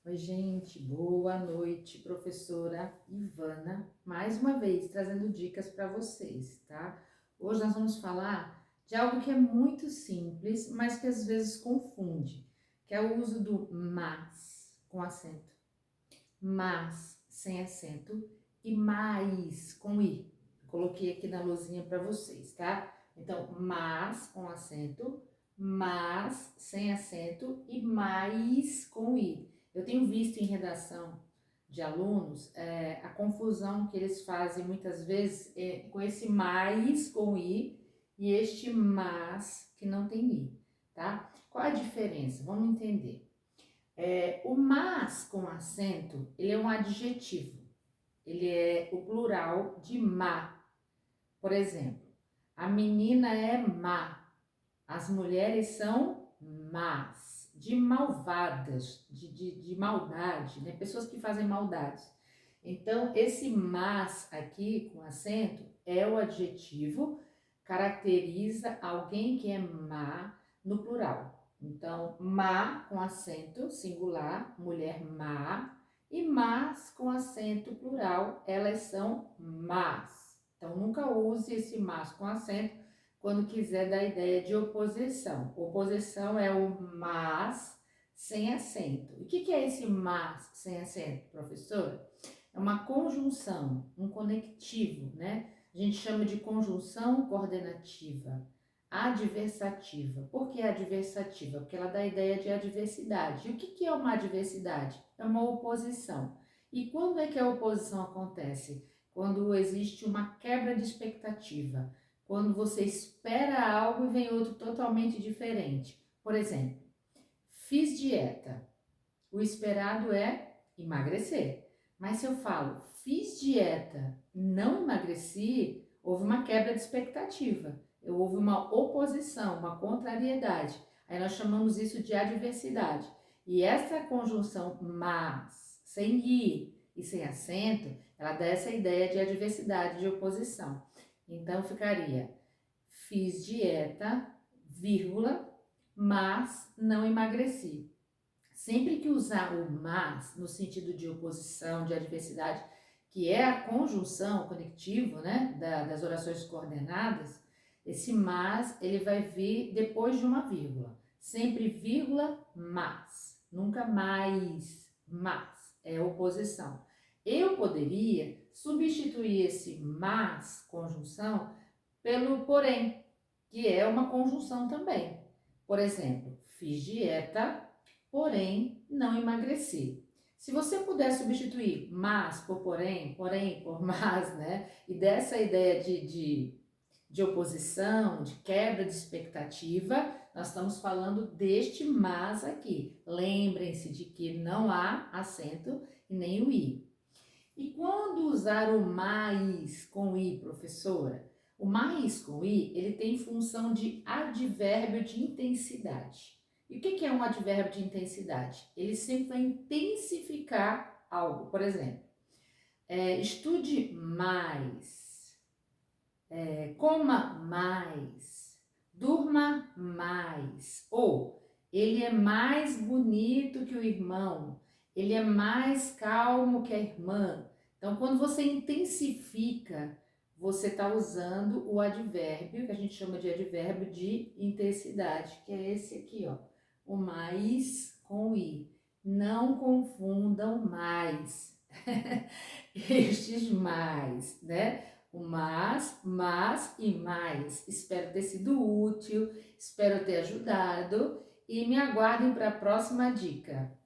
Oi, gente, boa noite, professora Ivana, mais uma vez trazendo dicas para vocês, tá? Hoje nós vamos falar de algo que é muito simples, mas que às vezes confunde, que é o uso do mas com acento, mas sem acento e mais com i. Coloquei aqui na luzinha para vocês, tá? Então, mas com acento, mas sem acento e mais com i. Eu tenho visto em redação de alunos a confusão que eles fazem muitas vezes com esse mais com i e este mas que não tem i, tá? Qual a diferença? Vamos entender. O mas com acento, ele é um adjetivo, ele é o plural de má. Por exemplo, a menina é má, as mulheres são más, de malvadas, de maldade, né? Pessoas que fazem maldades. Então, esse mas aqui com acento é o adjetivo, caracteriza alguém que é má no plural. Então, má com acento singular, mulher má, e mas com acento plural, elas são más. Então, nunca use esse mas com acento quando quiser dar ideia de oposição. Oposição é o mas sem acento. E o que é esse mas sem acento, professora? É uma conjunção, um conectivo, né? A gente chama de conjunção coordenativa, adversativa. Por que adversativa? Porque ela dá a ideia de adversidade. E o que é uma adversidade? É uma oposição. E quando é que a oposição acontece? Quando existe uma quebra de expectativa. Quando você espera algo e vem outro totalmente diferente. Por exemplo, fiz dieta. O esperado é emagrecer. Mas se eu falo, fiz dieta, não emagreci, houve uma quebra de expectativa. Houve uma oposição, uma contrariedade. Aí nós chamamos isso de adversidade. E essa conjunção mas, sem i e sem acento, ela dá essa ideia de adversidade, de oposição. Então ficaria, fiz dieta, vírgula, mas não emagreci. Sempre que usar o mas no sentido de oposição, de adversidade, que é a conjunção, o conectivo, né, das orações coordenadas, esse mas ele vai vir depois de uma vírgula. Sempre vírgula, mas. Nunca mais, mas. É oposição. Eu poderia substituir esse mas, conjunção, pelo porém, que é uma conjunção também. Por exemplo, fiz dieta, porém não emagreci. Se você puder substituir mas por porém por mas, né? E dessa ideia de oposição, de quebra de expectativa, nós estamos falando deste mas aqui. Lembrem-se de que não há acento e nem o i. E quando usar o mais com i, professora? O mais com i, ele tem função de advérbio de intensidade. E o que é um advérbio de intensidade? Ele sempre vai intensificar algo. Por exemplo, estude mais, coma mais, durma mais. Ou ele é mais bonito que o irmão, ele é mais calmo que a irmã. Então, quando você intensifica, você está usando o advérbio, que a gente chama de advérbio de intensidade, que é esse aqui, ó, o mais com i. Não confundam mais estes mais, né? O mas e mais. Espero ter sido útil, espero ter ajudado e me aguardem para a próxima dica.